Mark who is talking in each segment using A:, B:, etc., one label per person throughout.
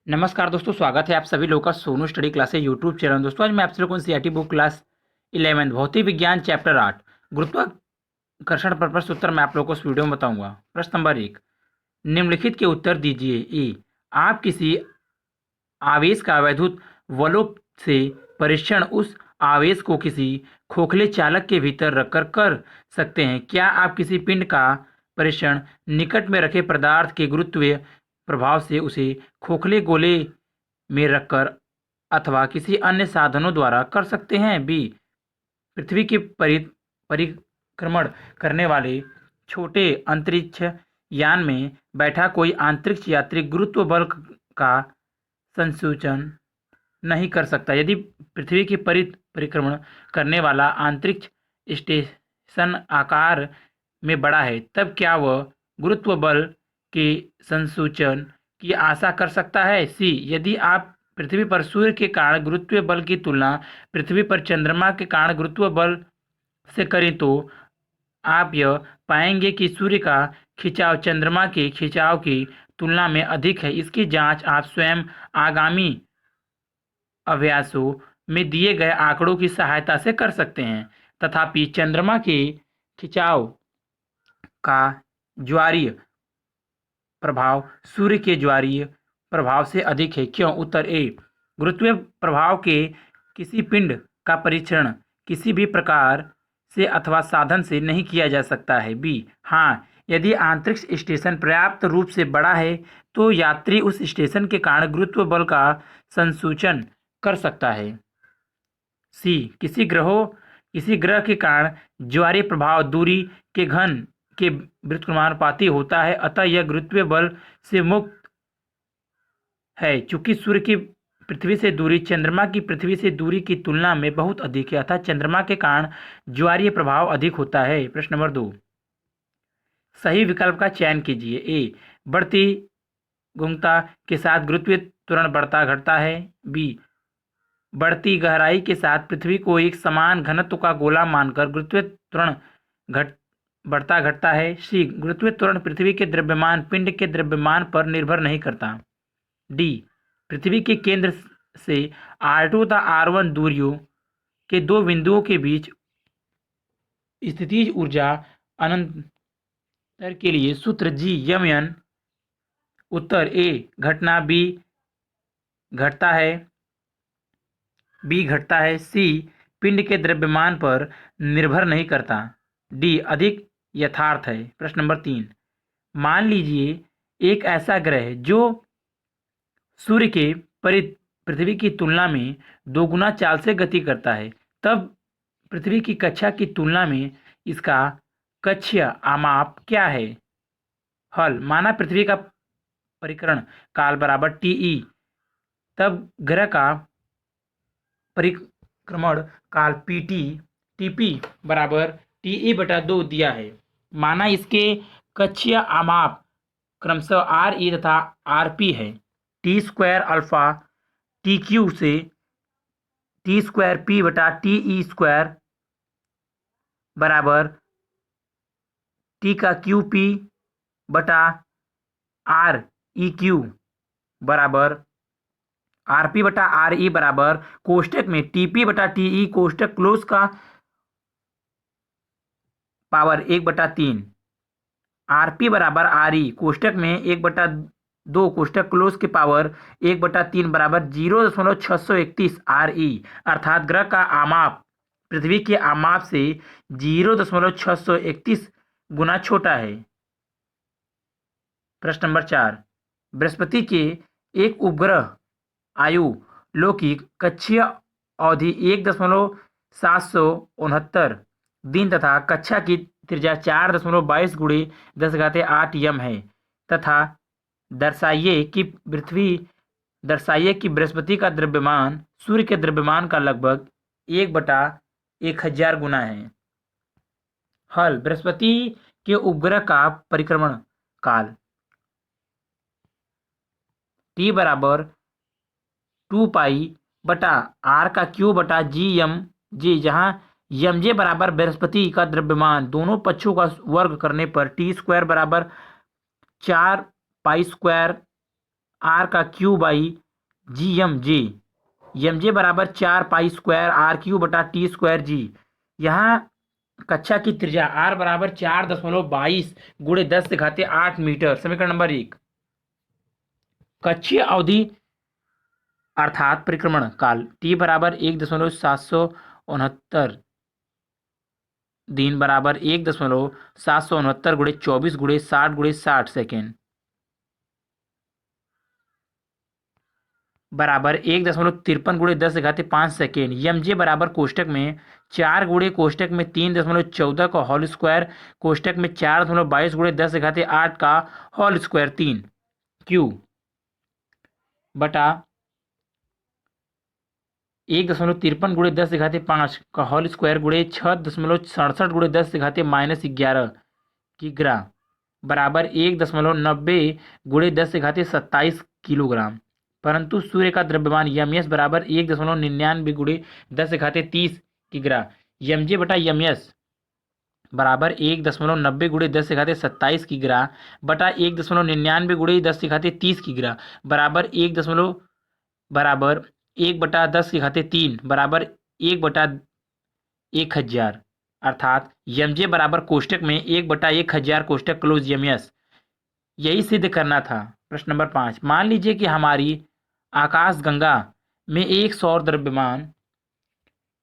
A: नमस्कार दोस्तों, स्वागत है आप सभी लोगों का Sonu study classes YouTube channel. दोस्तों आज मैं आप सभी लोगों को सीईआरटी बुक क्लास 11 भौतिक विज्ञान चैप्टर 8 गुरुत्वाकर्षण पर प्रश्न उत्तर मैं आप लोगों को इस वीडियो में बताऊंगा। प्रश्न नंबर 1, निम्नलिखित के उत्तर दीजिए। ए, आप किसी आवेश का वैद्युत बलों से परीक्षण उस आवेश को किसी खोखले चालक के भीतर रखकर कर सकते हैं। क्या आप किसी पिंड का परीक्षण निकट में रखे पदार्थ के गुरुत्वीय प्रभाव से उसे खोखले गोले में रखकर अथवा किसी अन्य साधनों द्वारा कर सकते हैं। बी, पृथ्वी के परिक्रमण करने वाले छोटे अंतरिक्ष यान में बैठा कोई अंतरिक्ष यात्री गुरुत्व बल का संसूचन नहीं कर सकता। यदि पृथ्वी की परिक्रमण करने वाला अंतरिक्ष स्टेशन आकार में बड़ा है, तब क्या वह गुरुत्व बल के संसूचन की आशा कर सकता है। सी, यदि आप पृथ्वी पर सूर्य के कारण गुरुत्वीय बल की तुलना पृथ्वी पर चंद्रमा के कारण गुरुत्व बल से करें तो आप यह पाएंगे कि सूर्य का खिंचाव चंद्रमा के खिंचाव की तुलना में अधिक है। इसकी जांच आप स्वयं आगामी अभ्यासों में दिए गए आंकड़ों की सहायता से कर सकते हैं। तथापि चंद्रमा के खिंचाव का ज्वारीय प्रभाव सूर्य के ज्वारीय प्रभाव से अधिक है। क्यों? उत्तर ए, गुरुत्वीय प्रभाव के किसी पिंड का परीक्षण किसी भी प्रकार से अथवा साधन से नहीं किया जा सकता है। बी, हाँ, यदि अंतरिक्ष स्टेशन पर्याप्त रूप से बड़ा है तो यात्री उस स्टेशन के कारण गुरुत्व बल का संसूचन कर सकता है। सी, किसी ग्रह के कारण ज्वारीय प्रभाव दूरी के घन के व्युत्क्रमानुपाती होता है, अतः यह गुरुत्वीय बल से मुक्त है। चूंकि सूर्य की पृथ्वी से दूरी चंद्रमा की पृथ्वी से दूरी की तुलना में बहुत अधिक है, अतः चंद्रमा के कारण ज्वारीय प्रभाव अधिक होता है। प्रश्न नंबर 2, सही विकल्प का चयन कीजिए। ए, बढ़ती गुणवत्ता के साथ गुरुत्वीय त्वरण बढ़ता घटता है। बी, बढ़ती गहराई के साथ पृथ्वी को एक समान घनत्व का गोला मानकर गुरुत्वीय त्वरण बढ़ता घटता है। सी, गुरुत्वीय त्वरण पृथ्वी के द्रव्यमान पिंड के द्रव्यमान पर निर्भर नहीं करता। डी, पृथ्वी के केंद्र से R2 तथा R1 दूरियों के दो बिंदुओं के बीच स्थितिज ऊर्जा अंतर के लिए सूत्र G/mn। उत्तर ए, घटना। बी, घटता है। सी, पिंड के द्रव्यमान पर निर्भर नहीं करता। डी, अधिक यथार्थ है। प्रश्न नंबर 3, मान लीजिए एक ऐसा ग्रह जो सूर्य के पृथ्वी की तुलना में 2 गुना चाल से गति करता है, तब पृथ्वी की कक्षा की तुलना में इसका कक्षीय आमाप क्या है। हल, माना पृथ्वी का परिक्रण काल बराबर टी, तब ग्रह का परिक्रमण काल टीपी बराबर टी/2 दिया है। माना इसके कक्षीय आमाप क्रमशः RE तथा RP है। T² अल्फा TQ से T² P/TE² बराबर T का QP/REQ बराबर RP/RE बराबर कोष्टक में TP/TE कोष्टक क्लोज का पावर 1/3, RP बराबर RE कोष्टक में 1/2 कोष्टक क्लोज के पावर 1/3 बराबर 0.631 RE, अर्थात ग्रह का आमाप पृथ्वी के आमाप से 0.631 गुना छोटा है। प्रश्न नंबर 4, बृहस्पति के एक उपग्रह आयु लौकिक कक्षीय अवधि 1.769 दिन तथा कक्षा की त्रिज्या 4.22 × 10⁸ m है, तथा दर्शाइए कि बृहस्पति का द्रव्यमान सूर्य के द्रव्यमान का लगभग 1/1000 गुना है। हल, बृहस्पति के उपग्रह का परिक्रमण काल T बराबर 2πr/G/mj, जहाँ mj बराबर बृहस्पति का द्रव्यमान दोनों पक्षों का वर्ग करने पर T² बराबर 4π² आर का क्यू बाई जी एम जे बराबर 4 पाई स्क्वायर आर क्यू बटा टी स्क्वायर जी। यहाँ कक्षा की त्रिज्या आर बराबर 4.22 गुणे 10 से घाते 8 मीटर। समीकरण नंबर 1। कक्षीय अवधि अर्थात परिक्रमण काल टी बराबर 1.769 दिन बराबर 1.769 गुणे 24 गुणे 60 गुणे 60 सेकेंड बराबर 1.53 गुणे 10 से घाते 5 सेकेंड। यम जे बराबर कोष्टक में 4 गुणे कोष्टक में 3.14 का होल स्क्वायर कोष्टक में 4.22 गुणे 10 से घाते 8 का होल स्क्वायर 3 क्यू बटा 1.53 गुणे 10 से घाते 5 का होल स्क्वायर गुणे 6.67 गुणे 10 से घाते -11 किग्रा बराबर 1.90 गुणे 10 से घाते 27 किलोग्राम। परंतु सूर्य का द्रव्यमान यमएस बराबर 1.99 गुणे 10 से घाते 30 किग्रा। यमजे बटा यमएस बराबर 1.90 गुणे 10 से घाते 27 किग्रा बटा 1.99 गुणे 10 से घाते 30 किग्रा बराबर 1/10 बराबर 1/1000 अर्थात यमजे बराबर कोष्टक में 1/1000 कोष्टक क्लोज यमएस। यही सिद्ध करना था। प्रश्न नंबर 5। मान लीजिए कि हमारी आकाशगंगा में एक सौर द्रव्यमान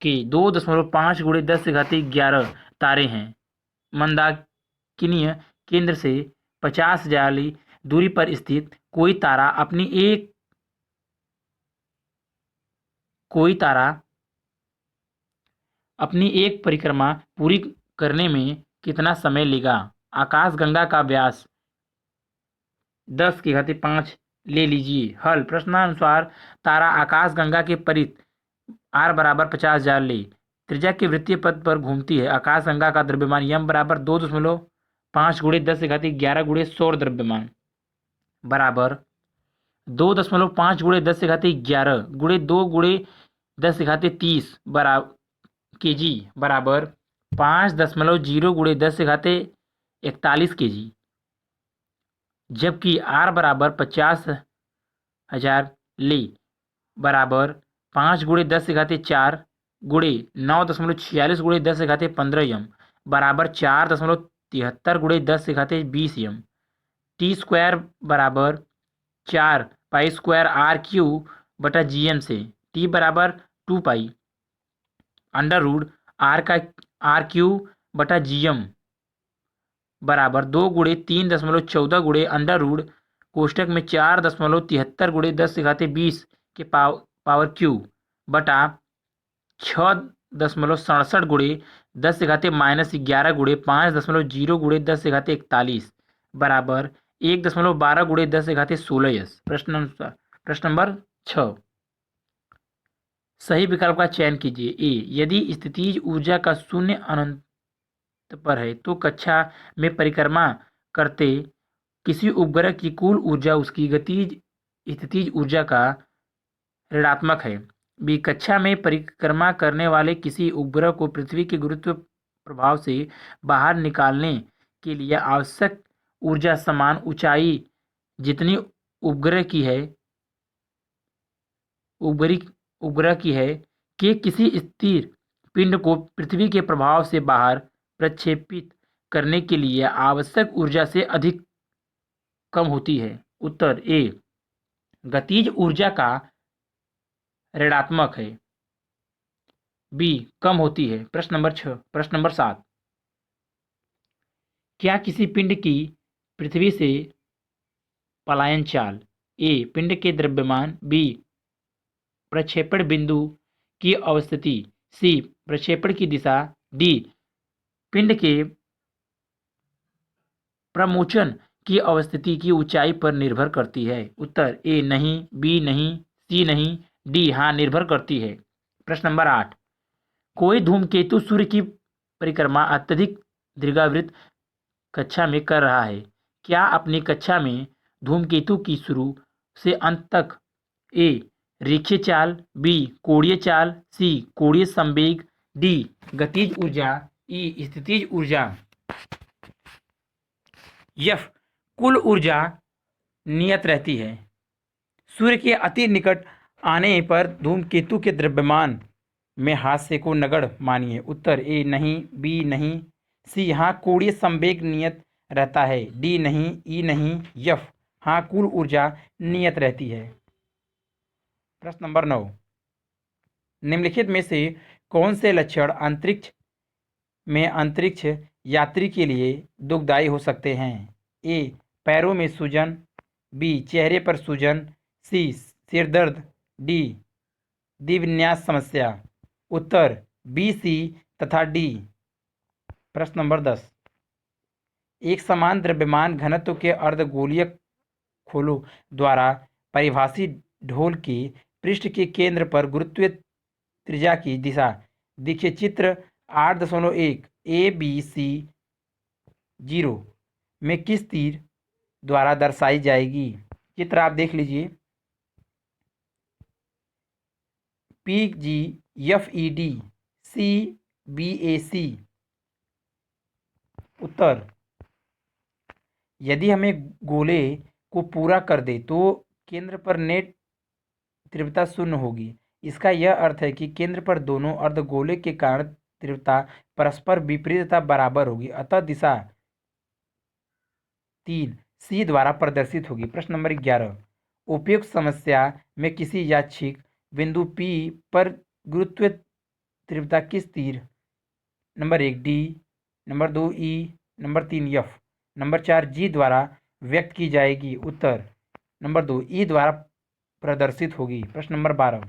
A: के 2.5 गुणे 10 से घाते 11 तारे हैं। मंदाकिनीय केंद्र से 50 जाली दूरी पर स्थित कोई तारा अपनी एक परिक्रमा पूरी करने में कितना समय लेगा। आकाशगंगा का व्यास 10 के घाते 5 ले लीजिए। हल प्रश्नानुसार तारा आकाशगंगा के परित आर बराबर 50,000 ले त्रिज्या के वृत्तीय पथ पर घूमती है। आकाशगंगा का द्रव्यमान यम बराबर 2.5 गुणे 10 से घाते 11 गुणे सौर द्रव्यमान बराबर 2.5 गुणे 10 से घाते 11 गुणे 2 गुणे 10 से घाते 30 बराबर केजी बराबर 5.0 गुणे 10 से घाते 41 केजी। जबकि आर बराबर 50,000 ले बराबर 5 गुणे 10 से घाते 4 गुणे 9.46 गुणे 10 से घाते 15 यम बराबर 4.73 गुणे 10 से घाते 20 यम। टी स्क्वायर बराबर 4 पाई स्क्वायर आर क्यू बटा जी एम से टी बराबर 2 pi under root R cube बटा जी एम बराबर 2 गुणे 3.14 गुणे अंडर रूड कोष्टक में 4.73 गुणे 10 से घाते 20 के पावर क्यू बटा 6.67 गुणे 10 से घाते-11 गुणे 5.0 गुणे 10 से घाते 41 बराबर 1.12 गुणे 10 से घाते 16 यस। प्रश्न नंबर 6। सही विकल्प का चयन कीजिए। ए यदि स्थितिज ऊर्जा का शून्य अनंत पर है तो कक्षा में परिक्रमा करते किसी उपग्रह की कुल ऊर्जा उसकी गतिज स्थितिज ऊर्जा का ऋणात्मक है। बी कक्षा में परिक्रमा करने वाले किसी उपग्रह को पृथ्वी के गुरुत्व प्रभाव से बाहर निकालने के लिए आवश्यक ऊर्जा समान ऊंचाई जितनी उपग्रह की है कि किसी स्थिर पिंड को पृथ्वी के प्रभाव से बाहर प्रक्षेपित करने के लिए आवश्यक ऊर्जा से अधिक कम होती है। उत्तर ए गतिज ऊर्जा का ऋणात्मक है, बी कम होती है। प्रश्न नंबर 6। प्रश्न नंबर 7। क्या किसी पिंड की पृथ्वी से पलायन चाल ए पिंड के द्रव्यमान, बी प्रक्षेपण बिंदु की अवस्थिति, सी प्रक्षेपण की दिशा, डी पिंड के प्रमोचन की अवस्थिति की ऊंचाई पर निर्भर करती है। उत्तर ए नहीं, बी नहीं, सी नहीं, डी हाँ निर्भर करती है। प्रश्न नंबर 8। कोई धूमकेतु सूर्य की परिक्रमा अत्यधिक दीर्घावृत्त कक्षा में कर रहा है। क्या अपनी कक्षा में धूमकेतु की शुरू से अंत तक ए रेखीय चाल, बी कोणीय चाल, सी कोणीय संवेग, डी गतिज ऊर्जा, ई स्थितिज ऊर्जा, एफ कुल ऊर्जा नियत रहती है। सूर्य के अति निकट आने पर धूमकेतु के द्रव्यमान में हास्य को नगण्य मानिए। उत्तर ए नहीं, बी नहीं, सी हाँ कोणीय संवेग नियत रहता है, डी नहीं, ई नहीं, एफ हाँ कुल ऊर्जा नियत रहती है। प्रश्न नंबर 9, निम्नलिखित में से कौन से लक्षण अंतरिक्ष यात्री के लिए दुखदायी हो सकते हैं? ए पैरों में सूजन, बी चेहरे पर सूजन, सी सिरदर्द, डी दिविन्यास समस्या। उत्तर बी, सी तथा डी। प्रश्न नंबर 10, एक समान द्रव्यमान घनत्व के अर्धगोलीय खोलों द्वारा परिभाषित ढोल के पृष्ठ के केंद्र पर गुरुत्वीय त्रिज्या की दिशा देखिए चित्र 8.1 ए बी सी 0 में किस तीर द्वारा दर्शाई जाएगी? चित्र आप देख लीजिए, P G F E D C B A C. उत्तर यदि हमें गोले को पूरा कर दे तो केंद्र पर नेट तीव्रता शून्य होगी। इसका यह अर्थ है कि केंद्र पर दोनों अर्धगोले के कारण तीव्रता परस्पर विपरीत तथा बराबर होगी, अतः दिशा 3 सी द्वारा प्रदर्शित होगी। प्रश्न नंबर 11, उपयुक्त समस्या में किसी यादृच्छिक बिंदु P पर गुरुत्वीय तीव्रता किस तीर नंबर 1 डी, नंबर 2 ई, नंबर 3 एफ, नंबर 4 जी द्वारा व्यक्त की जाएगी? उत्तर नंबर 2 ई द्वारा प्रदर्शित होगी। प्रश्न नंबर 12,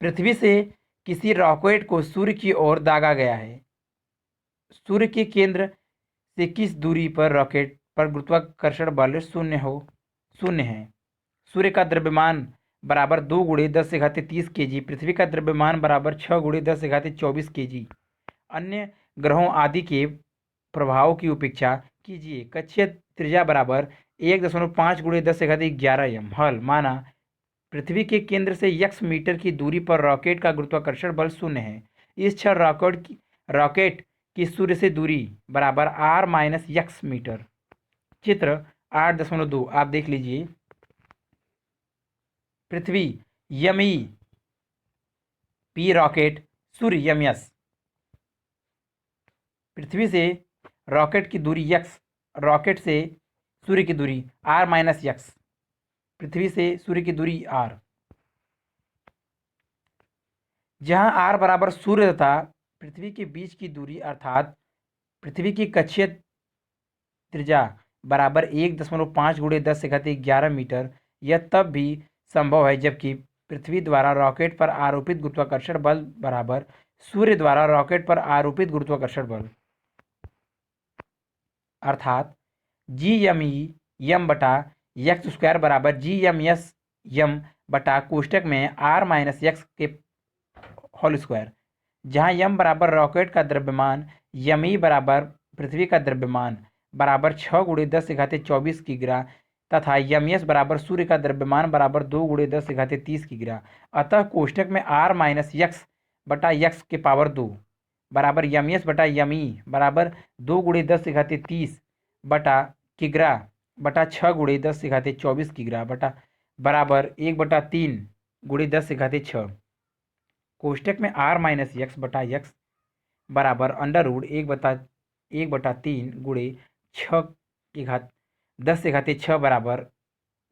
A: पृथ्वी से किसी रॉकेट को सूर्य की ओर दागा गया है। सूर्य के केंद्र से किस दूरी पर रॉकेट पर गुरुत्वाकर्षण बल शून्य है। सूर्य का द्रव्यमान बराबर 2 × 10⁻30 kg, पृथ्वी का द्रव्यमान बराबर 6 × 10⁻24 kg। अन्य ग्रहों आदि के प्रभाव की उपेक्षा कीजिए। कक्षीय त्रिज्या बराबर 1.5 × 1011 m। हल माना पृथ्वी के केंद्र से x मीटर की दूरी पर रॉकेट का गुरुत्वाकर्षण बल शून्य है। इस क्षण रॉकेट की सूर्य से दूरी बराबर r - x मीटर। चित्र 8.2 आप देख लीजिए, पृथ्वी यमी पी रॉकेट सूर्य यमयस। पृथ्वी से रॉकेट की दूरी x, रॉकेट से सूर्य की दूरी r - x, पृथ्वी से सूर्य की दूरी r। जहां r बराबर सूर्य तथा पृथ्वी के बीच की दूरी अर्थात पृथ्वी की कक्षीय त्रिज्या बराबर 1.5 × 1011 मीटर, यह तब भी संभव है जबकि पृथ्वी द्वारा रॉकेट पर आरोपित गुरुत्वाकर्षण बल बराबर सूर्य द्वारा रॉकेट पर आरोपित गुरुत्वाकर्षण बल अर्थात Gm(m)(x² बराबर Gm(s)(m) कोष्टक में r - x के होल स्क्वायर, जहाँ m बराबर रॉकेट का द्रव्यमान, यमी बराबर पृथ्वी का द्रव्यमान बराबर 6 × 10⁻24 किग्रा तथा यमयस बराबर सूर्य का द्रव्यमान बराबर 2 × 10⁻30 किग्रा। अतः कोष्टक में r - x के पावर 2 बराबर यमयस यमी बराबर 2 × 10⁻30 किग्रा 6 × 10⁻24 किग्रा बराबर 1/3 × 10⁻6। कोष्टक में r - x बराबर √1/3 × 10⁻6 बराबर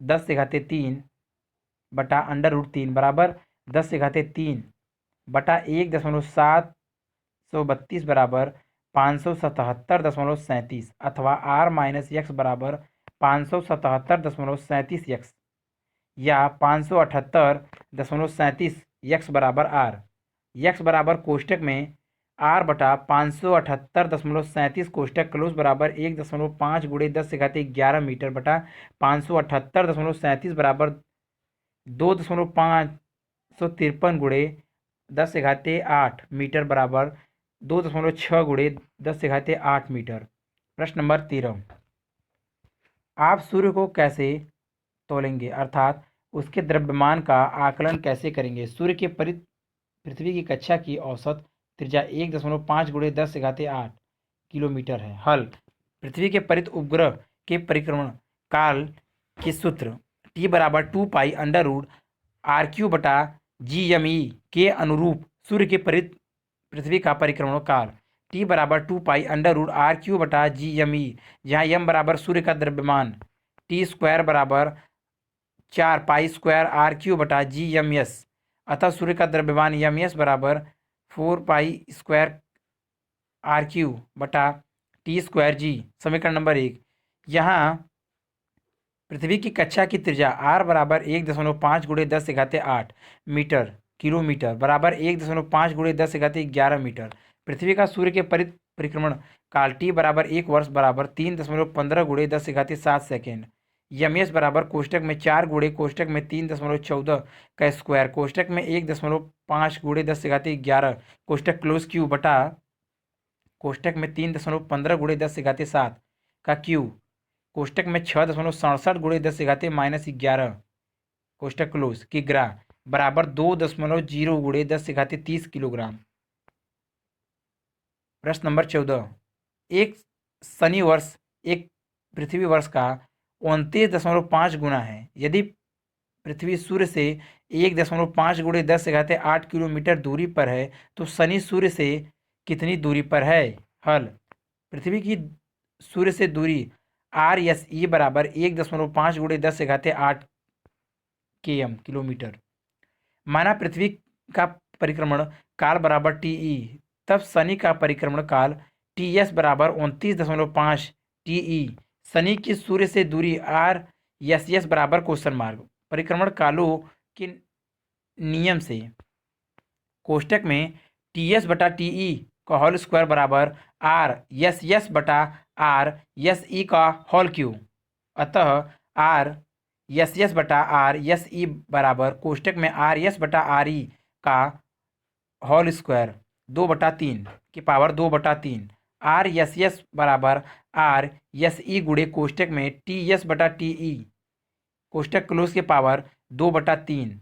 A: 10⁻3 √3 बराबर 10⁻3 1.732 बराबर 577.37 अथवा r - x बराबर 577.37 x या 578.37 x बराबर r। x बराबर कोष्टक में r/578.37 कोष्टक क्लोज बराबर 1.5 × 10⁻11 मीटर 578.37 बराबर 2.553 × 10⁸8 मीटर बराबर 2.6 × 10⁸8 मीटर। प्रश्न नंबर 13, आप सूर्य को कैसे तोलेंगे अर्थात उसके द्रव्यमान का आकलन कैसे करेंगे? सूर्य के परित पृथ्वी की कक्षा की औसत त्रिज्या 1.5 × 10⁸8 किलोमीटर है। हल पृथ्वी के परित उपग्रह के परिक्रमण काल के सूत्र टी बराबर 2 पाई अंडर रूट r³ बटा GME के अनुरूप सूर्य के पृथ्वी का परिक्रमण काल। टी बराबर 2 पाई अंडर रूट r³ बटा GME, जहाँ m बराबर सूर्य का द्रव्यमान, टी स्क्वायर बराबर 4 पाई स्क्वायर r³ बटा GMS, अतः सूर्य का द्रव्यमान MS बराबर 4 पाई स्क्वायर r³ बटा टी स्क्वायर G। समीकरण नंबर 1। यहाँ पृथ्वी की कक्षा की त्रिज्या r बराबर 1.5 गुणे 10⁸ मीटर किलोमीटर बराबर 1.5 गुणे 10⁻11 मीटर। पृथ्वी का सूर्य के परिक्रमण काल t बराबर 1 वर्ष बराबर 3.15 गुणे 10�7 सेकेंड। यमएस बराबर कोष्टक में 4 गुणे कोष्टक में 3.14 का स्क्वायर कोष्टक में 1.5 गुणे 10⁻11 कोष्टक क्लोज क्यू बटा कोष्टक में 3.15 गुणे 10⁻7 का क्यू कोष्टक में 6.67 गुणे 10⁻−11 कोष्टक क्लोज की ग्रा बराबर 2.0 गुणे 10⁻30 किलोग्राम। प्रश्न नंबर 14। एक शनि वर्ष एक पृथ्वी वर्ष का 29.5 गुना है। यदि पृथ्वी सूर्य से 1.5 गुणे 10⁸ किलोमीटर दूरी पर है तो शनि सूर्य से कितनी दूरी पर है। हल। पृथ्वी की सूर्य से दूरी RSE बराबर 1.5 गुणे 10⁸ km किलोमीटर। माना पृथ्वी का परिक्रमण काल बराबर TE, तब शनि का परिक्रमण काल TS बराबर 29.5 TE। शनि की सूर्य से दूरी RSS बराबर क्वेश्चन मार्क परिक्रमण कालों के नियम से कोष्टक में TS बटा TE का होल स्क्वायर बराबर RSS बटा RSE का होल क्यू। अतः RSS बटा RSE बराबर कोष्टक में RS बटा RE का होल स्क्वायर 2/3 की पावर 2/3। RSS बराबर RSE गुणे कोष्टक में TS बटा TE कोष्टक क्लोज के पावर 2/3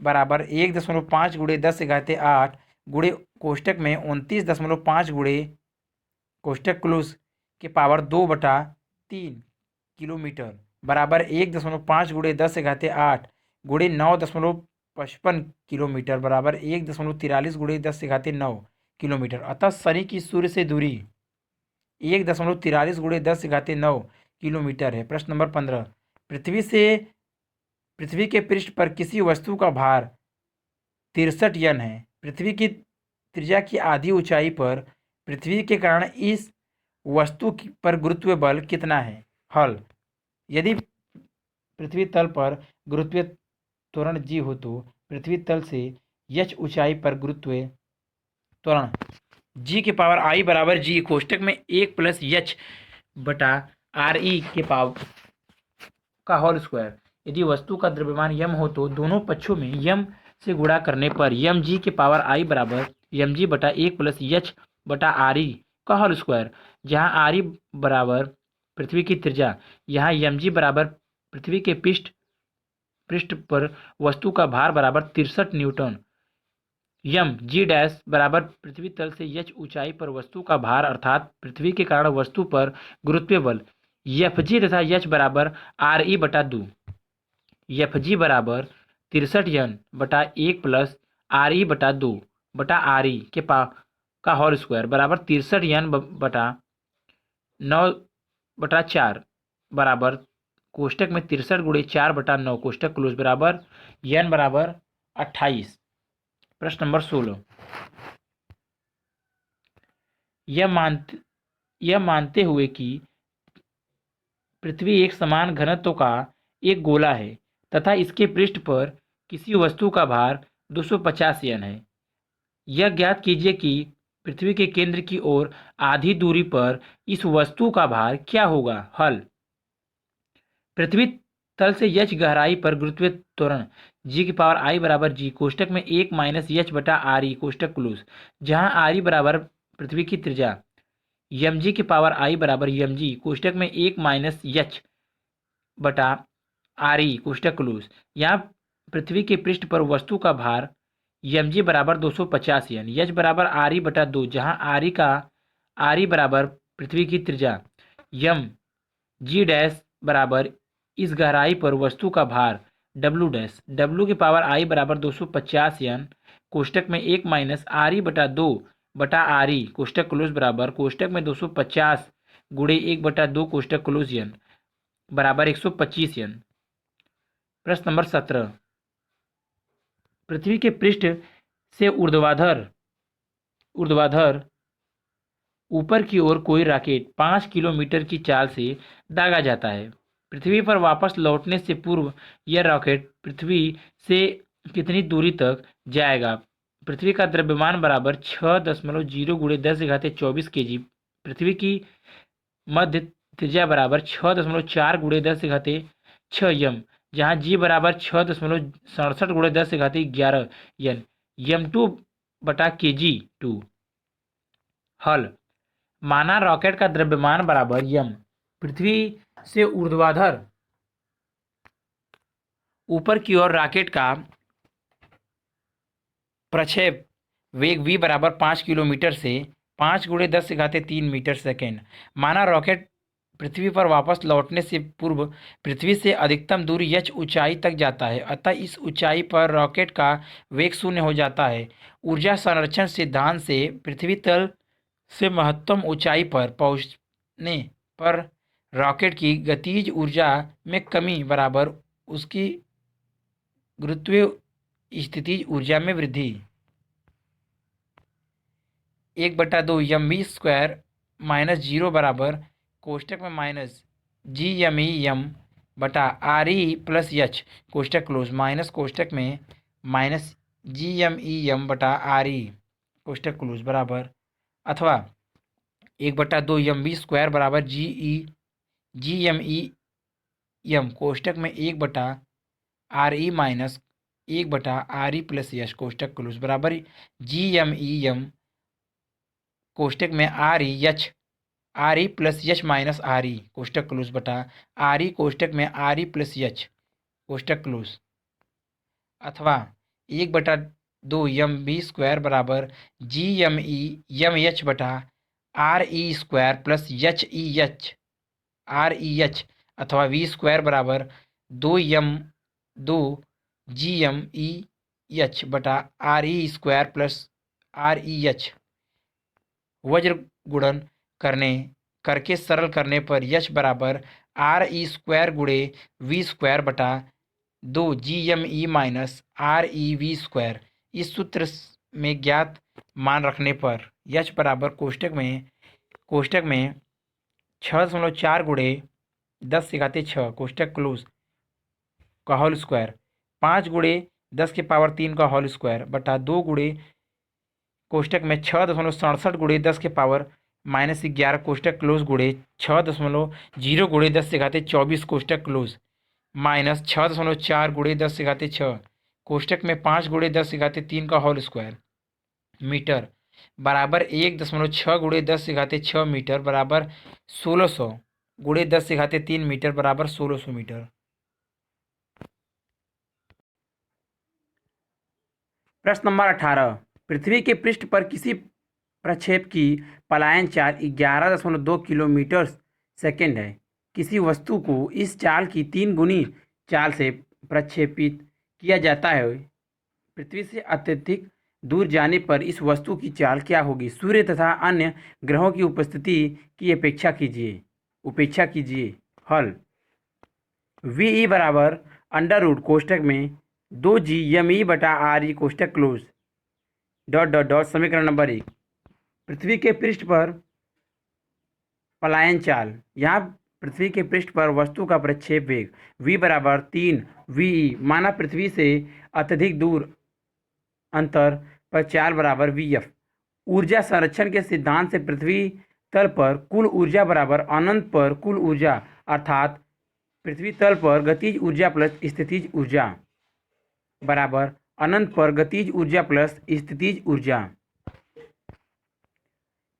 A: बराबर 1.5 गुणे 10⁸ गुणे कोष्टक में 29.5 गुणे कोष्टक क्लोज के पावर 2/3 किलोमीटर बराबर 1.5 गुणे 10⁸ गुणे 9.55 किलोमीटर बराबर 1.43 गुणे 10⁻9 किलोमीटर। अतः शनि की सूर्य से दूरी 1.43 गुणे 10⁻9 किलोमीटर है। प्रश्न नंबर 15। पृथ्वी के पृष्ठ पर किसी वस्तु का भार 63 यन है। पृथ्वी की त्रिज्या की आधी ऊंचाई पर पृथ्वी के कारण इस वस्तु पर गुरुत्व बल कितना है। हल। यदि पृथ्वी तल पर गुरुत्व त्वरण G हो तो पृथ्वी तल से h ऊंचाई पर गुरुत्व त्वरण G की पावर I बराबर G कोष्टक में 1 + h बटा RE के पावर का होल स्क्वायर। यदि वस्तु का द्रव्यमान m हो तो दोनों पक्षों में m से गुणा करने पर mg की पावर I बराबर mg बटा 1 + h बटा RE का होल स्क्वायर, जहाँ RE बराबर पृथ्वी की त्रिज्या, यहाँ mg बराबर पृथ्वी के पृष्ठ पर वस्तु का भार बराबर 63 न्यूटन। यम जी डैश बराबर पृथ्वी तल से h ऊंचाई पर वस्तु का भार अर्थात पृथ्वी के कारण वस्तु पर गुरुत्व बल Fg तथा h बराबर RE बटा 2। Fg बराबर 63 यन बटा 1 + RE बटा 2 बटा RE के का होल स्क्वायर बराबर 63 यन बटा 9/4 बराबर कोष्टक में 63 गुणे 4/9 कोष्टक क्लोज बराबर n बराबर 28। प्रश्न नंबर 16। यह मानते हुए कि पृथ्वी एक समान घनत्व का एक गोला है तथा इसके पृष्ठ पर किसी वस्तु का भार 250 यन है, यह ज्ञात कीजिए कि पृथ्वी के केंद्र की ओर आधी दूरी पर इस वस्तु का भार क्या होगा। हल। पृथ्वी तल से h गहराई पर गुरुत्व त्वरण G की पावर I बराबर G कोष्टक में 1 - h बटा RE कोष्टक क्लोज, जहाँ RE बराबर पृथ्वी की त्रिज्या, mg की पावर I बराबर mg कोष्टक में 1 - h बटा RE कोष्टक क्लोज। यहाँ पृथ्वी के पृष्ठ पर वस्तु का भार mg बराबर 250 यन, h बराबर RE बटा 2, जहाँ RE बराबर पृथ्वी की त्रिज्या, m g डैश बराबर इस गहराई पर वस्तु का भार डब्ल्यू डैश डब्ल्यू की पावर आई बराबर 250 यन कोष्टक में 1 माइनस आर ई बटा 2 बटा आर ई कोष्टक क्लोज बराबर कोष्टक में 250 गुणे 1/2 कोष्टक क्लोज यन बराबर 125 यन। प्रश्न नंबर 17, पृथ्वी के पृष्ठ से ऊर्ध्वाधर ऊर्ध्वाधर ऊपर की ओर कोई रॉकेट 5 किलोमीटर की चाल से दागा जाता है। पृथ्वी पर वापस लौटने से पूर्व यह रॉकेट पृथ्वी से कितनी दूरी तक जाएगा? पृथ्वी का द्रव्यमान बराबर 6.0 गुणे 10⁻24 kg। पृथ्वी की मध्य त्रिज्या बराबर 6.4 गुणे 10⁻6 यम, जहाँ जी बराबर 6.67 गुणे 10⁻11 यन, यम2 बटा kg2। हल, माना रॉकेट का द्रव्यमान बराबर यम, पृथ्वी से ऊर्ध्वाधर ऊपर की ओर रॉकेट का प्रक्षेप वेग v बराबर 5 किलोमीटर से 5 गुणे 10⁻³ मीटर सेकेंड। माना रॉकेट पृथ्वी पर वापस लौटने से पूर्व पृथ्वी से अधिकतम दूरी h ऊंचाई तक जाता है, अतः इस ऊंचाई पर रॉकेट का वेग 0 हो जाता है। ऊर्जा संरक्षण सिद्धांत से पृथ्वी तल से महत्तम ऊंचाई पर पहुंचने पर रॉकेट की गतिज ऊर्जा में कमी बराबर उसकी गुरुत्वीय स्थितिज ऊर्जा में वृद्धि। 1/2 mv स्क्वायर माइनस 0 बराबर कोष्टक में minus G M E M बटा आर ई प्लस एच कोष्टक क्लोज माइनस कोष्टक में minus G M E M बटा आर ई कोष्टक क्लोज बराबर, अथवा 1/2 mv स्क्वायर बराबर जी एम ई एम कोष्टक में 1/RE minus 1/RE plus H कोष्टक क्लोज बराबर जी एम ई एम कोष्टक में R E plus H minus R E कोष्टक क्लोज बटा आर ई कोष्टक में आर ई प्लस एच कोष्टक क्लोज, अथवा 1/2 mv स्क्वायर बराबर G M E M H बटा R E square plus H E H R E H, अथवा V square बराबर 2 जी एम ई एच बटा R E square plus R E H. वज्र गुणन करके सरल करने पर यच बराबर आर ई स्क्वायर गुणे वी स्क्वायर बटा 2 G M E minus R E V square. इस सूत्र में ज्ञात मान रखने पर यच बराबर कोष्टक में 6.4 गुणे 10⁻6 कोष्टक क्लोज का होल स्क्वायर 5 गुणे 10⁻³ का होल स्क्वायर बटा 2 गुणे कोष्टक में 6.67 गुणे 10⁻−11 कोष्टक क्लोज गुणे 6.0 गुणे 10⁻24 कोष्टक क्लोज माइनस 6.4 गुणे 10⁻6 कोष्टक में 5 गुणे 10⁻³ का होल स्क्वायर मीटर बराबर 1.6 गुणे 10⁻6 मीटर बराबर 1600 गुणे 10⁻³ मीटर बराबर 1600 मीटर। प्रश्न नंबर 18, पृथ्वी के पृष्ठ पर किसी प्रक्षेप की पलायन चाल 11.2 किलोमीटर सेकेंड है। किसी वस्तु को इस चाल की 3 गुनी चाल से प्रक्षेपित किया जाता है। पृथ्वी से अत्यधिक दूर जाने पर इस वस्तु की चाल क्या होगी? सूर्य तथा अन्य ग्रहों की उपस्थिति की उपेक्षा कीजिए। हल, वी ई बराबर अंडर रूट कोष्टक में 2 जी एम ई बटा आर ई कोष्टक क्लोज डॉट डॉट डॉट। समीकरण नंबर 1, पृथ्वी के पृष्ठ पर पलायन चाल। यहाँ पृथ्वी के पृष्ठ पर वस्तु का प्रक्षेप वेग v बराबर 3 वी, माना पृथ्वी से अत्यधिक दूर अंतर पर चाल बराबर वी एफ। ऊर्जा संरक्षण के सिद्धांत से पृथ्वी तल पर कुल ऊर्जा बराबर अनंत पर कुल ऊर्जा, अर्थात पृथ्वी तल पर गतिज ऊर्जा प्लस स्थितिज ऊर्जा बराबर अनंत पर गतिज ऊर्जा प्लस स्थितिज ऊर्जा।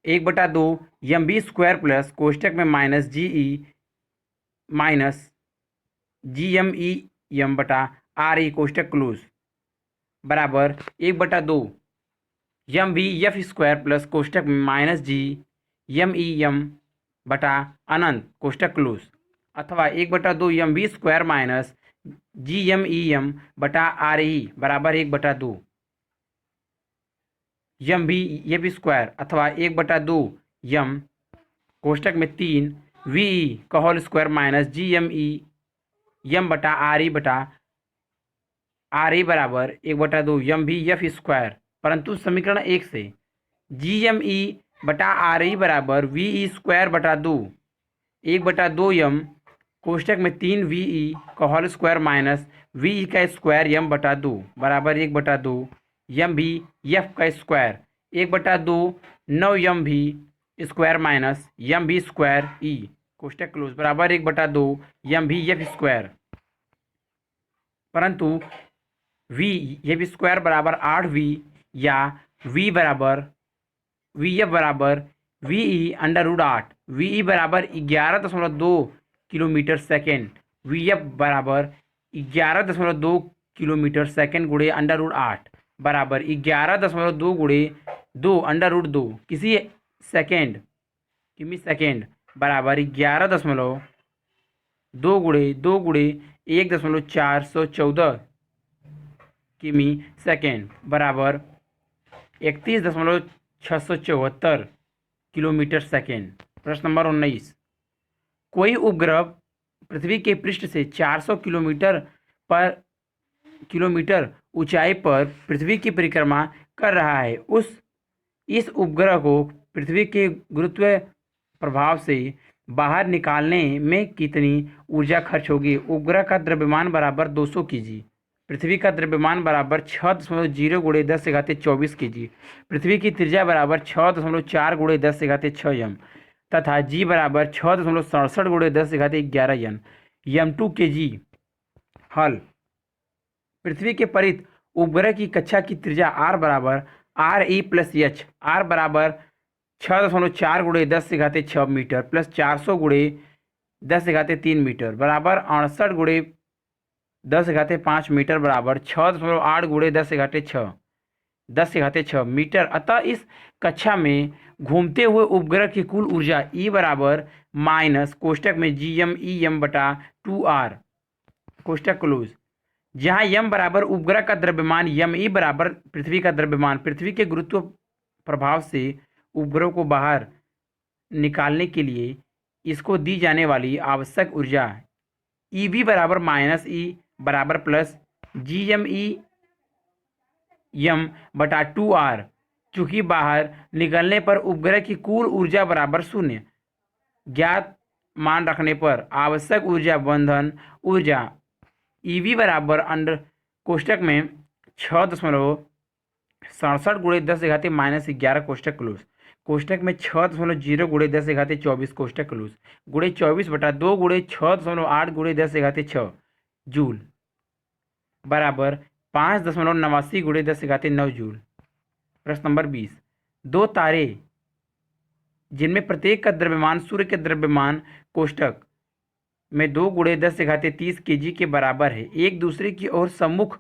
A: 1/2 mv स्क्वायर प्लस कोष्टक में minus G M E M बटा आर ई कोष्टक क्लोज बराबर 1/2 mv एफ स्क्वायर प्लस कोष्टक में minus G M E M बटा अनंत कोष्टक क्लोज। अथवा 1/2 mv² माइनस GMEM बटा RE बराबर 1/2 mv² अथवा 1/2 कोष्टक में 3 VE का होल स्क्वायर माइनस GMEM बटा RE बराबर 1/2 mvF²। परंतु समीकरण 1 से GME बटा RE बराबर VE²/2 1/2 कोष्टक में 3 VE का होल स्क्वायर माइनस VE का स्क्वायर m/2 बराबर 1/2 mvF²। 1/2 9 mv² minus mv² कोष्टक close बराबर 1/2 mvF²। परंतु VF² बराबर 8V या VF बराबर VE√8 VE बराबर 11.2 किलोमीटर सेकेंड VF बराबर 11.2 किलोमीटर सेकेंड गुणे √8 बराबर 11.2 गुणे 2 किसी सेकेंड बराबर 11.2 गुणे 1.414 किमी सेकेंड बराबर 31.674 किलोमीटर सेकेंड। प्रश्न नंबर 19, कोई उपग्रह पृथ्वी के पृष्ठ से 400 किलोमीटर ऊंचाई पर पृथ्वी की परिक्रमा कर रहा है। इस उपग्रह को पृथ्वी के गुरुत्व प्रभाव से बाहर निकालने में कितनी ऊर्जा खर्च होगी? उपग्रह का द्रव्यमान बराबर 200 kg, पृथ्वी का द्रव्यमान बराबर 6.0 × 10⁻24 kg, पृथ्वी की त्रिज्या बराबर 6.4 × 10⁻6 m तथा g बराबर 6.67 × 1011 n m2 kg। हल, पृथ्वी के परित उपग्रह की कक्षा की त्रिज्या r बराबर RE + H, r बराबर 6.4 × 10⁻6 मीटर प्लस 400 × 10⁻3 मीटर बराबर 68 × 10�5 मीटर बराबर 6.8 × 10�6 मीटर। अतः इस कक्षा में घूमते हुए उपग्रह की कुल ऊर्जा E बराबर माइनस कोष्टक में GMEM बटा 2R कोष्टक क्लोज, जहाँ m बराबर उपग्रह का द्रव्यमान, ME बराबर पृथ्वी का द्रव्यमान। पृथ्वी के गुरुत्व प्रभाव से उपग्रह को बाहर निकालने के लिए इसको दी जाने वाली आवश्यक ऊर्जा EB बराबर माइनस E बराबर प्लस GMEM बटा 2R। चूंकि बाहर निकलने पर उपग्रह की कुल ऊर्जा बराबर 0 ज्ञात मान रखने पर आवश्यक ऊर्जा बंधन ऊर्जा EB बराबर अंडर कोष्टक में 6.67 × 10⁻11 कोष्टक क्लोज, कोष्टक में 6.0 × 10⁻24 कोष्टक क्लोज गुणे 24/2 गुणे 6.8 × 10⁻6 जूल बराबर 5.89 × 10⁻9 जूल। प्रश्न नंबर 20, दो तारे जिनमें प्रत्येक का द्रव्यमान सूर्य के द्रव्यमान कोष्टक में 2 × 10⁻30 kg के बराबर है, एक दूसरे की ओर सम्मुख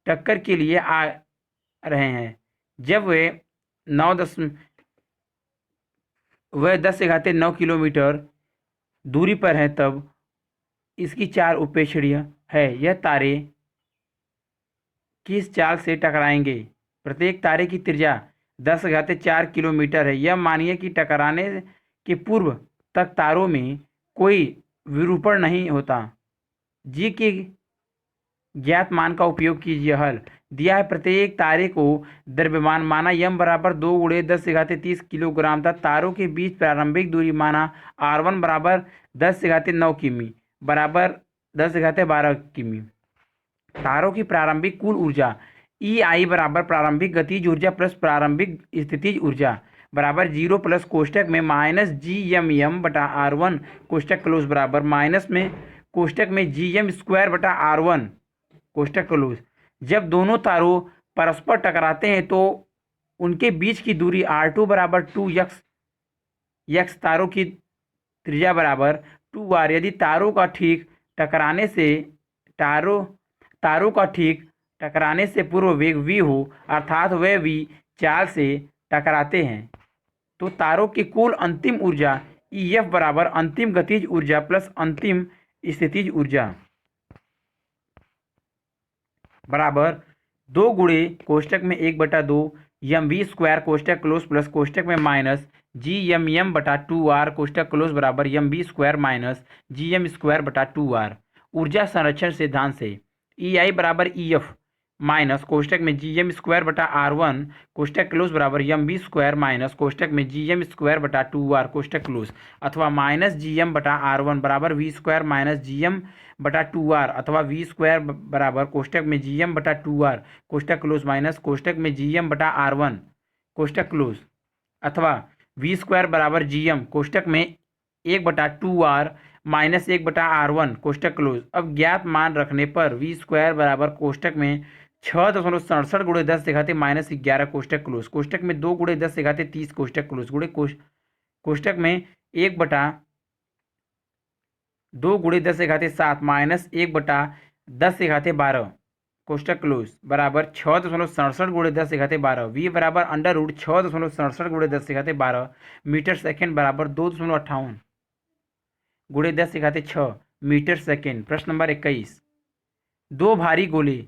A: टक्कर के लिए आ रहे हैं। जब वे 10⁻9 किलोमीटर दूरी पर हैं तब इसकी 4 उपेक्षणीय है। यह तारे किस चाल से टकराएंगे? प्रत्येक तारे की त्रिज्या 10⁻4 किलोमीटर है। यह मानिए कि टकराने के पूर्व तक तारों में कोई विरूपण नहीं होता। जी के ज्ञात मान का उपयोग कीजिए। हल दिया है, प्रत्येक तारे को द्रव्यमान माना m बराबर 2 × 10⁻30 किलोग्राम था। तारों के बीच प्रारंभिक दूरी माना r1 बराबर 10⁻9 किमी बराबर 10⁻12 किमी। तारों की प्रारंभिक कुल ऊर्जा EI बराबर प्रारंभिक गतिज ऊर्जा प्लस प्रारंभिक स्थितिज ऊर्जा बराबर 0 प्लस कोष्टक में माइनस GMM बटा R1 कोष्टक क्लोज बराबर माइनस में कोष्टक में GM² बटा R1 कोष्टक क्लोज। जब दोनों तारों परस्पर टकराते हैं तो उनके बीच की दूरी R2 बराबर 2x तारों की त्रिज्या बराबर 2R। यदि तारों का ठीक टकराने से पूर्व वेग v हो, अर्थात वे v चाल से टकराते हैं, तो तारों की कुल अंतिम ऊर्जा EF बराबर अंतिम गतिज ऊर्जा प्लस अंतिम स्थितिज ऊर्जा बराबर 2 गुणे कोष्टक में 1/2 mv² कोष्टक क्लोज प्लस कोष्टक में माइनस GMM/2R कोष्टक क्लोज बराबर mv² माइनस GM²/2R। ऊर्जा संरक्षण सिद्धांत से EI बराबर EF माइनस कोष्टक में GM²/R1 कोष्टक क्लोज बराबर mv² माइनस कोष्टक में GM²/2R कोष्टक क्लोज अथवा माइनस GM/R1 बराबर v² माइनस GM/2R अथवा v² बराबर कोष्टक में GM/2R कोष्टक क्लोज माइनस कोष्टक में GM/R1 कोष्टक क्लोज अथवा v² बराबर GM कोष्टक में 1/2R माइनस 1/R1 कोष्टक क्लोज। अब ज्ञात मान रखने पर v² बराबर कोष्टक में 6.67 गुणे 10⁻⁻11 कोष्टक क्लोज कोष्टक में 2 गुणे 10⁻30 कोष्टक क्लोज गुणे कोष्टक में 1/2 गुणे 10⁻7 माइनस 1/10⁻12 कोष्टक क्लोज बराबर 6.67 गुणे 10⁻12 v बराबर अंडर रूट 6.67 गुणे 10⁻12 मीटर सेकेंड बराबर 2.58 गुणे 10⁻6 मीटर सेकेंड। प्रश्न नंबर 21। दो भारी गोले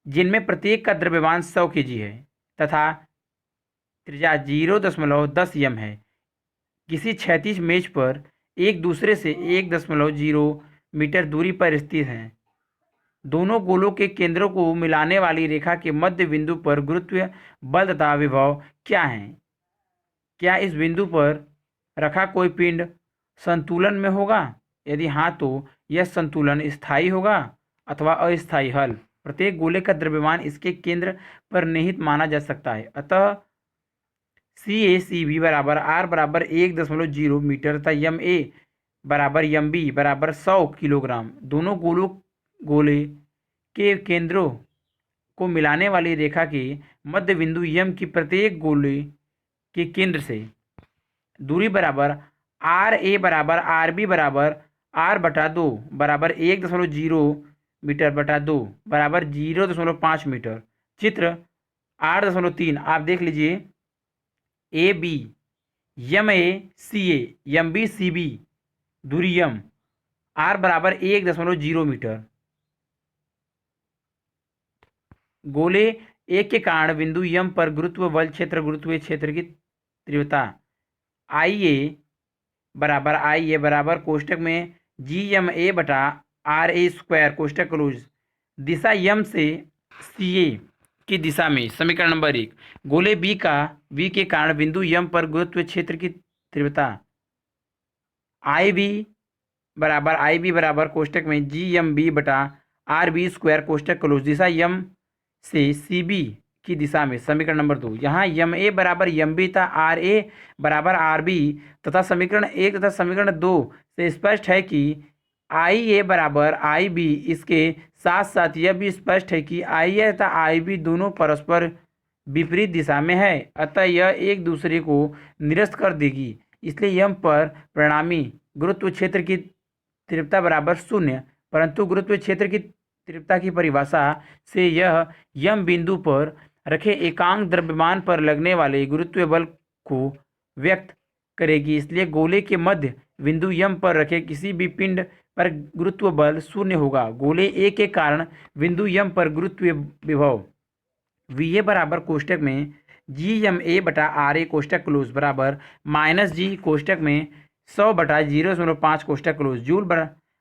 A: जिनमें प्रत्येक का द्रव्यमान 100 kg है तथा त्रिज्या 0.10 m है, किसी क्षैतिज मेज पर एक दूसरे से 1.0 मीटर दूरी पर स्थित हैं। दोनों गोलों के केंद्रों को मिलाने वाली रेखा के मध्य बिंदु पर गुरुत्व बल तथा विभव क्या है? क्या इस बिंदु पर रखा कोई पिंड संतुलन में होगा? यदि हाँ तो यह संतुलन स्थायी होगा अथवा अस्थायी। हल। प्रत्येक गोले का द्रव्यमान इसके केंद्र पर निहित माना जा सकता है, अतः CACB बराबर R बराबर 1.0 मीटर तथा MA बराबर MB बराबर 100 किलोग्राम। दोनों गोले के केंद्रों को मिलाने वाली रेखा के मध्य बिंदु M की प्रत्येक गोले के केंद्र से दूरी बराबर RA बराबर RB बराबर R/2 बराबर 1.0 मीटर/2 बराबर 0.5 मीटर। चित्र 8.3 आप देख लीजिए। AB MA CA MB CB दूरी M R बराबर 1.0 मीटर। गोले एक के कारण बिंदु M पर गुरुत्व बल क्षेत्र गुरुत्वीय क्षेत्र की तीव्रता IA बराबर कोष्टक में GMA/RA² कोष्टक क्लोज दिशा M से CA की दिशा में। समीकरण नंबर 1। गोले B के कारण बिंदु M पर गुरुत्व क्षेत्र की तीव्रता IB बराबर कोष्टक में GMB/RB² कोष्टक क्लोज दिशा M से CB की दिशा में। समीकरण नंबर 2। यहाँ MA बराबर MB तथा RA बराबर RB तथा समीकरण 1 तथा समीकरण 2 से स्पष्ट है कि IA बराबर IB। इसके साथ साथ यह भी स्पष्ट है कि IA तथा IB दोनों परस्पर विपरीत दिशा में है, अतः यह एक दूसरे को निरस्त कर देगी। इसलिए M पर परिणामी गुरुत्व क्षेत्र की तीव्रता बराबर 0, परंतु गुरुत्व क्षेत्र की तीव्रता की परिभाषा से यह M बिंदु पर रखे एकांक द्रव्यमान पर लगने वाले गुरुत्व बल को व्यक्त करेगी। इसलिए गोले के मध्य बिंदु M पर रखे किसी भी पिंड पर गुरुत्व बल 0 होगा। गोले A के कारण बिंदु M पर गुरुत्व विभव VA बराबर कोष्टक में GMA/RA कोष्टक क्लोज बराबर -G कोष्टक में 100/0.5 कोष्टक क्लोज जूल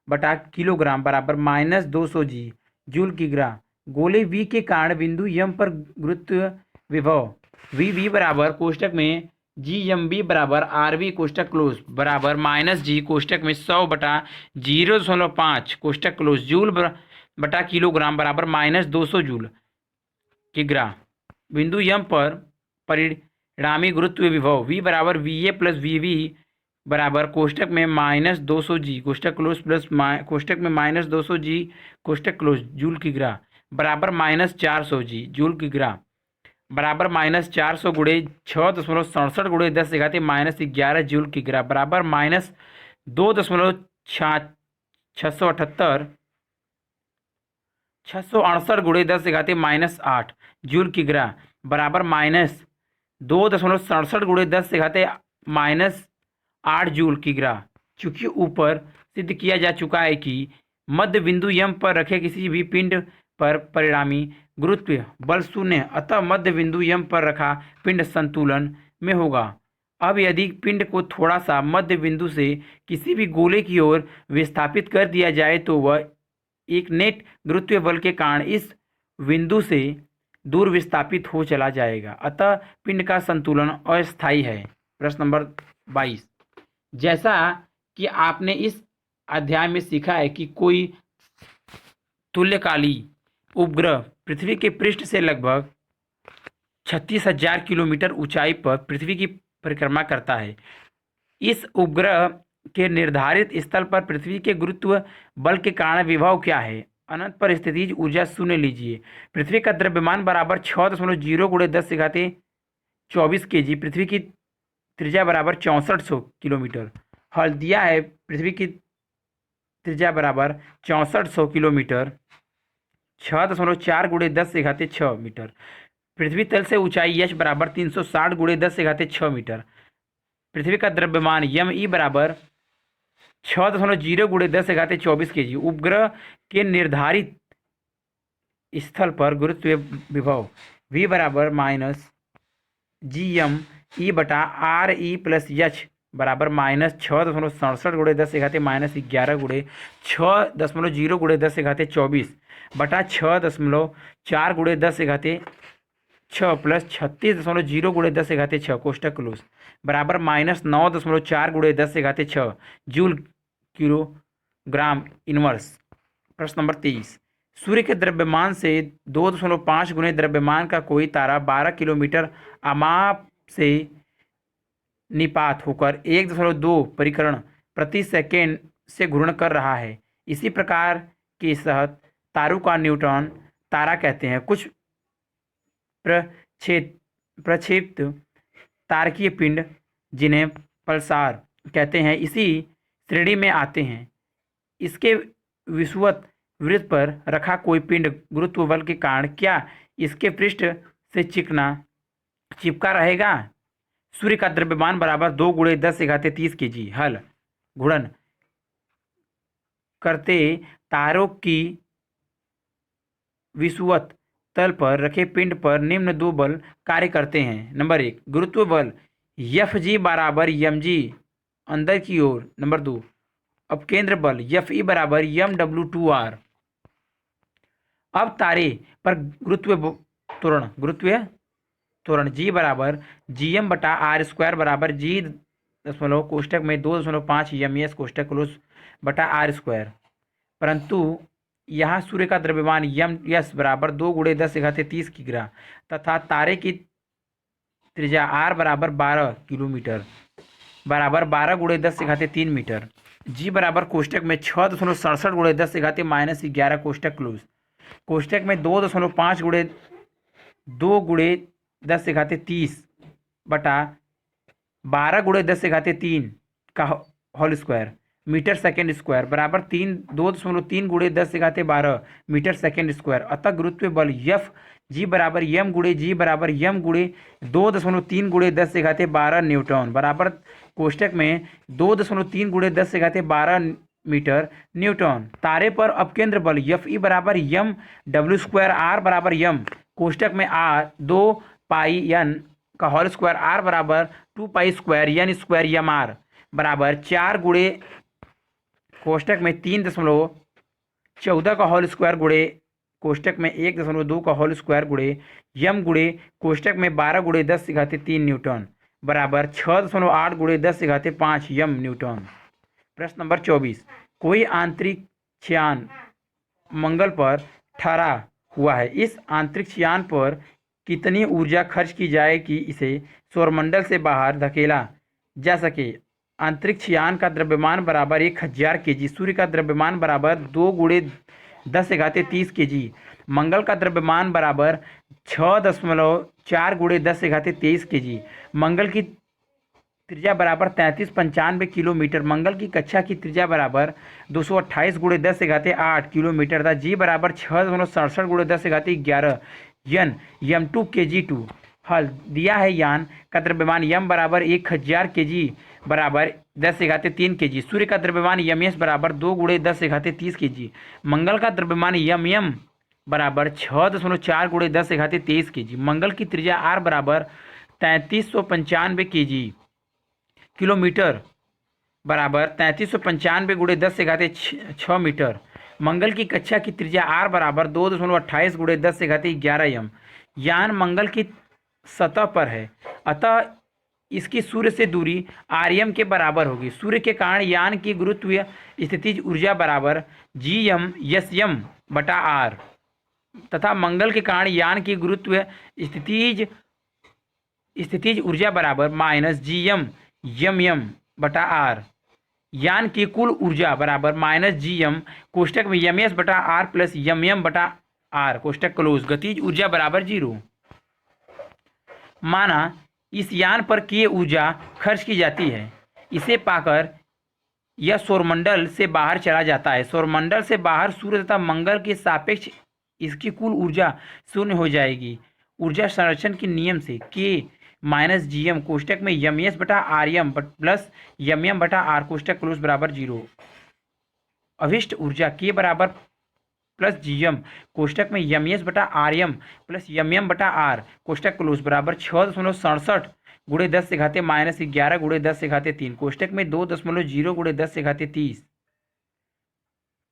A: बटा किलोग्राम बराबर -200 G जूल की ग्रा। गोले V के कारण बिंदु M पर गुरुत्व विभव VB बराबर कोष्टक में GMB बराबर RB कोष्टक क्लोज बराबर -G कोष्टक में 100/0.5 कोष्टक क्लोज जूल बटा किलोग्राम बराबर -200 जूल की ग्रा। बिंदु M पर परिणामी गुरुत्व विभव V बराबर VA प्लस VB बराबर कोष्टक में -200 G कोष्टक क्लोज प्लस कोष्टक में -200 G कोष्टक क्लोज जूल की ग्रा बराबर -400 G जूल की ग्रा बराबर -400 गुणे 6.67 गुणे 10⁻⁻11 जूल की ग्रा बराबर -2.668 गुणे 10⁻8 जूल की ग्रा बराबर -2.67 गुणे 10⁻⁻ 8 जूल किग्रा। चूंकि ऊपर सिद्ध किया जा चुका है कि मध्य बिंदु यम पर रखे किसी भी पिंड पर परिणामी गुरुत्व बल शून्य, अतः मध्य बिंदु यम पर रखा पिंड संतुलन में होगा। अब यदि पिंड को थोड़ा सा मध्य बिंदु से किसी भी गोले की ओर विस्थापित कर दिया जाए तो वह एक नेट गुरुत्वीय बल के कारण इस बिंदु से दूर विस्थापित हो चला जाएगा, अतः पिंड का संतुलन अस्थायी है। प्रश्न नंबर 22, जैसा कि आपने इस अध्याय में सीखा है कि कोई तुल्यकाली उपग्रह पृथ्वी के पृष्ठ से लगभग 36,000 किलोमीटर ऊंचाई पर पृथ्वी की परिक्रमा करता है। इस उपग्रह के निर्धारित स्थल पर पृथ्वी के गुरुत्व बल के कारण विभव क्या है? अनंत पर स्थितिज ऊर्जा शून्य लीजिए। पृथ्वी का द्रव्यमान बराबर 6.0 × 10⁻24 kg। पृथ्वी की त्रिज्या बराबर 6400 किलोमीटर। हल दिया है पृथ्वी की त्रिज्या बराबर 6400 किलोमीटर, 6.4 × 10⁻6 मीटर। पृथ्वी तल से ऊंचाई h बराबर 360 × 10⁻6 मीटर। पृथ्वी का द्रव्यमान m बराबर 6.0 × 10⁻24 kg। उपग्रह के निर्धारित स्थल पर गुरुत्वीय विभव v बराबर -GME/RE + H बराबर -6.67 × 10⁻11 × 6.0 × 10⁻24 बटा 6.4 × 10⁻6 प्लस 36.0 × 10⁻6 कोष्टक क्लोज बराबर -9.4 × 10⁻6 जूल किलोग्राम इनवर्स। प्रश्न नंबर 23, सूर्य के द्रव्यमान से 2.5 गुने द्रव्यमान का कोई तारा 12 किलोमीटर आमाप से निपात होकर 1.2 परिकरण प्रति सेकेंड से घूर्ण कर रहा है। इसी प्रकार के सहत तारों का न्यूट्रॉन तारा कहते हैं। कुछ प्रक्षेपित तारकीय पिंड जिन्हें पल्सार कहते हैं इसी श्रेणी में आते हैं। इसके विषुवत वृत्त पर रखा कोई पिंड गुरुत्व बल के कारण क्या इसके पृष्ठ से चिपका रहेगा? सूर्य का द्रव्यमान बराबर 2 × 10⁻30 kg। हल गुणन करते तारों की विषुवत तल पर रखे पिंड पर निम्न दो बल कार्य करते हैं। नंबर 1, गुरुत्व बल Fg बराबर mg अंदर की ओर। नंबर 2, अपकेंद्र बल Fe बराबर mw2r। अब तारे पर गुरुत्वीय त्वरण G बराबर Gm/r² बराबर G कोष्टक में 2.5 ms कोष्टक क्लोज बटा r²। परंतु यहाँ सूर्य का द्रव्यमान s बराबर 2 × 10⁻30 किग्रा तथा तारे की त्रिज्या r बराबर 12 किलोमीटर बराबर 12 × 10⁻3 मीटर। G बराबर कोष्टक में 6.67 × 10⁻11 कोष्टक क्लोज कोष्टक में 2.5 × 2 × 10⁻30 बटा 12 × 10⁻3 का whole square metre second square बराबर 2.3 × 10⁻12 मीटर सेकेंड स्क्वायर। अतः गुरुत्वीय बल F G बराबर m × G बराबर m × 2.3 × 10⁻12 न्यूटन बराबर कोष्टक में 2.3 × 10⁻12 मीटर न्यूटन। तारे पर अपकेंद्र बल Fe बराबर mw² बराबर m कोष्टक में r 2 पाई n का होल स्क्वायर r बराबर 2 पाई स्क्वायर n² mr बराबर 4 × कोष्टक में 3.14 का होल स्क्वायर गुणे कोष्टक में 1.2 का होल स्क्वायर गुणे यम गुणे कोष्टक में 12 × 10⁻3 न्यूटन बराबर 6.8 × 10⁻5 यम न्यूटन। प्रश्न नंबर 24, कोई अंतरिक्ष यान मंगल पर ठहरा हुआ है। इस अंतरिक्ष यान पर कितनी ऊर्जा खर्च की जाए कि इसे सौरमंडल से बाहर धकेला जा सके? अंतरिक्ष यान का द्रव्यमान बराबर 1000 kg। सूर्य का द्रव्यमान बराबर 2 × 10⁻30 kg। मंगल का द्रव्यमान बराबर 6.4 × 10⁻23 kg। मंगल की त्रिज्या बराबर 3395 किलोमीटर। मंगल की कक्षा की त्रिज्या बराबर 228 × 10⁸ किलोमीटर तथा जी बराबर 6.67 × 10⁻11 यन m2 kg2। हल दिया है यान का द्रव्यमान m बराबर 1000 kg बराबर 10⁻³ kg। सूर्य का द्रव्यमान यम बराबर 2 गुणे 10⁻³ kg। मंगल का द्रव्यमान यम बराबर 6.4 गुणे 10⁻23 kg। मंगल की त्रिज्या r बराबर 3395 kg किलोमीटर बराबर 3395 गुणे 10⁻6 मीटर। मंगल की कक्षा की त्रिज्या r बराबर 2.28 गुणे 10⁻11 m। यान मंगल की सतह पर है, अतः इसकी सूर्य से दूरी आर्यम के बराबर होगी। सूर्य के कारण यान की गुरुत्वीय स्थितिज ऊर्जा बराबर Gm/r तथा मंगल के कारण यान की गुरुत्वीय स्थितिज ऊर्जा बराबर -Gm/r। यान की कुल ऊर्जा बराबर -Gm कोष्टक में ms/r प्लस mm/r कोष्टक क्लोज। गतिज ऊर्जा बराबर 0। माना इस यान पर किए ऊर्जा खर्च की जाती है, इसे पाकर यह सौरमंडल से बाहर चला जाता है। सौरमंडल से बाहर सूर्य तथा मंगल के सापेक्ष इसकी कुल ऊर्जा शून्य हो जाएगी। ऊर्जा संरक्षण के नियम से K माइनस Gm कोष्टक में ms/rm प्लस mm/r कोष्टक क्लोज बराबर 0। अभिष्ट ऊर्जा K बराबर प्लस Gm कोष्टक में ms/rm प्लस mm/r कोष्टक क्लोज बराबर 6.67 गुणे 10⁻−11 गुणे 10⁻³ कोष्टक में 2.0 गुणे 10⁻30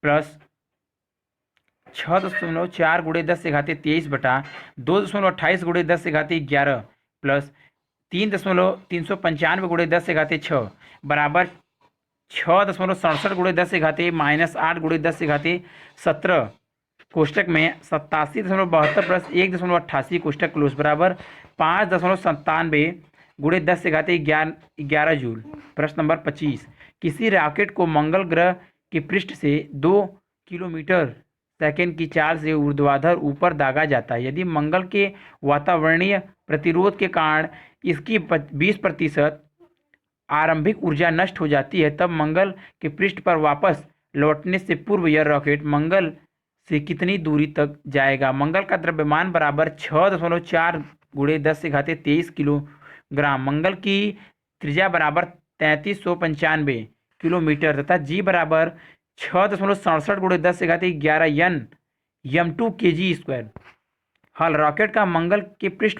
A: प्लस 6.4 गुणे 10⁻23 बटा 2.28 गुणे 10⁻11 प्लस 3.395 गुणे 10⁻6 बराबर 6.67 गुणे 10⁻−8 गुणे 10⁻17 कोष्टक में 87.72 प्लस 1.88 कोष्टक क्लोज बराबर 5.97 गुणे 10⁻11 जूल। प्रश्न नंबर 25। किसी रॉकेट को मंगल ग्रह के पृष्ठ से 2 किलोमीटर सेकेंड की चाल से ऊर्ध्वाधर ऊपर दागा जाता है। यदि मंगल के वातावरणीय प्रतिरोध के कारण इसकी 20% आरंभिक ऊर्जा नष्ट हो जाती है, तब मंगल के पृष्ठ पर वापस लौटने से पूर्व यह रॉकेट मंगल से कितनी दूरी तक जाएगा। मंगल का द्रव्यमान बराबर 6.4 गुणे 10⁻23 किलोग्राम। मंगल की त्रिज्या बराबर 3395 किलोमीटर तथा जी बराबर 6.67 गुणे 10⁻11 m2 kg²। हल रॉकेट का मंगल के पृष्ठ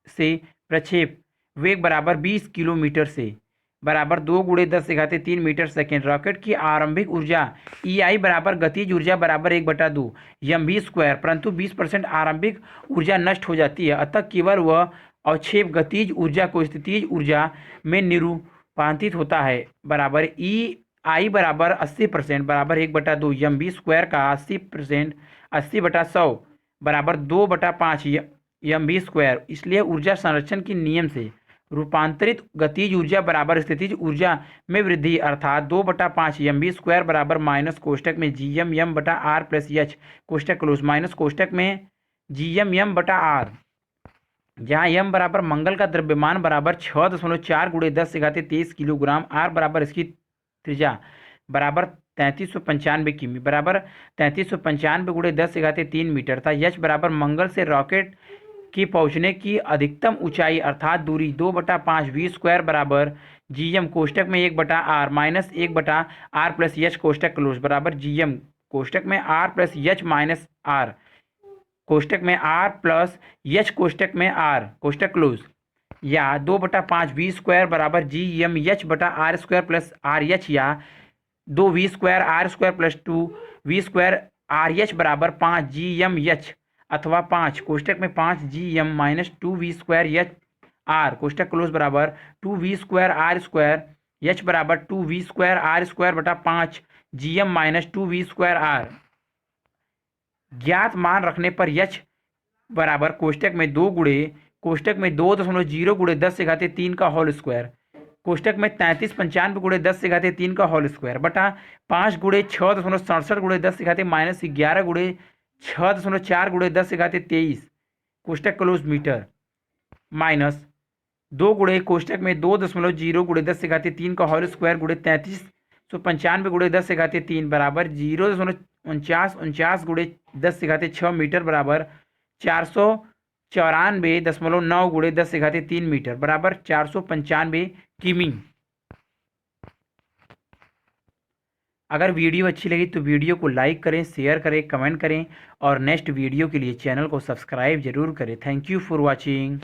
A: से प्रक्षेप वेग बराबर 20 किलोमीटर से बराबर 2 गुणे 10⁻³ मीटर सेकेंड। रॉकेट की आरंभिक ऊर्जा EI बराबर गतिज ऊर्जा बराबर 1/2 mv², परंतु 20% आरंभिक ऊर्जा नष्ट हो जाती है, अतः केवल वह अवक्षेप गतिज ऊर्जा को स्थितिज ऊर्जा में निरूपांतरित होता है। बराबर EI बराबर 80% बराबर 1/2 mv² का 80% 80/100 बराबर 2/5 mv²। इसलिए ऊर्जा संरक्षण के नियम से रूपांतरित गतिज ऊर्जा बराबर स्थितिज ऊर्जा में वृद्धि अर्थात 2/5 mv² बराबर माइनस कोष्टक में Gm m/r प्लस h कोष्टक क्लोज माइनस कोष्टक में Gm m/r, जहाँ m बराबर मंगल का द्रव्यमान बराबर 6.4 गुणे 10⁻23 किलोग्राम, r बराबर इसकी त्रिज्या बराबर 3395 किमी बराबर 3395 गुणे 10⁻³ मीटर था। h बराबर मंगल से रॉकेट की पहुंचने की अधिकतम ऊंचाई अर्थात दूरी 2/5 v² बराबर Gm कोष्टक में 1/r minus 1/r plus h कोष्टक क्लोज बराबर Gm कोष्टक में r plus h minus r कोष्टक में r प्लस h कोष्टक में r कोष्टक क्लोज, या 2/5 v² बराबर Gm h/r² प्लस rh या 2v²r² प्लस 2v² rh बराबर 5 Gm h अथवा 5 कोष्टक में 5 Gm minus 2v² h r कोष्टक क्लोज बराबर 2v² r² h बराबर 2v² r² बटा 5 Gm माइनस 2v² r। ज्ञात मान रखने पर h बराबर कोष्टक में 2 गुणे कोष्टक में 2.0 गुणे 10⁻³ का होल स्क्वायर कोष्टक में 3395 गुणे 10⁻³ का होल स्क्वायर बटा 5 गुणे 6.67 गुणे 10⁻−11 गुणे 6.4 गुणे 10⁻23 कोष्टक क्लोज मीटर माइनस 2 गुणे कोष्टक में 2.0 गुणे 10⁻³ का होल स्क्वायर गुणे 3395 गुणे 10⁻³ बराबर 0.49 गुणे 10⁻6 मीटर बराबर 494.9 गुणे 10⁻³ मीटर बराबर 495 स्कीमिंग। अगर वीडियो अच्छी लगी तो वीडियो को लाइक करें, शेयर करें, कमेंट करें और नेक्स्ट वीडियो के लिए चैनल को सब्सक्राइब जरूर करें। Thank you for watching.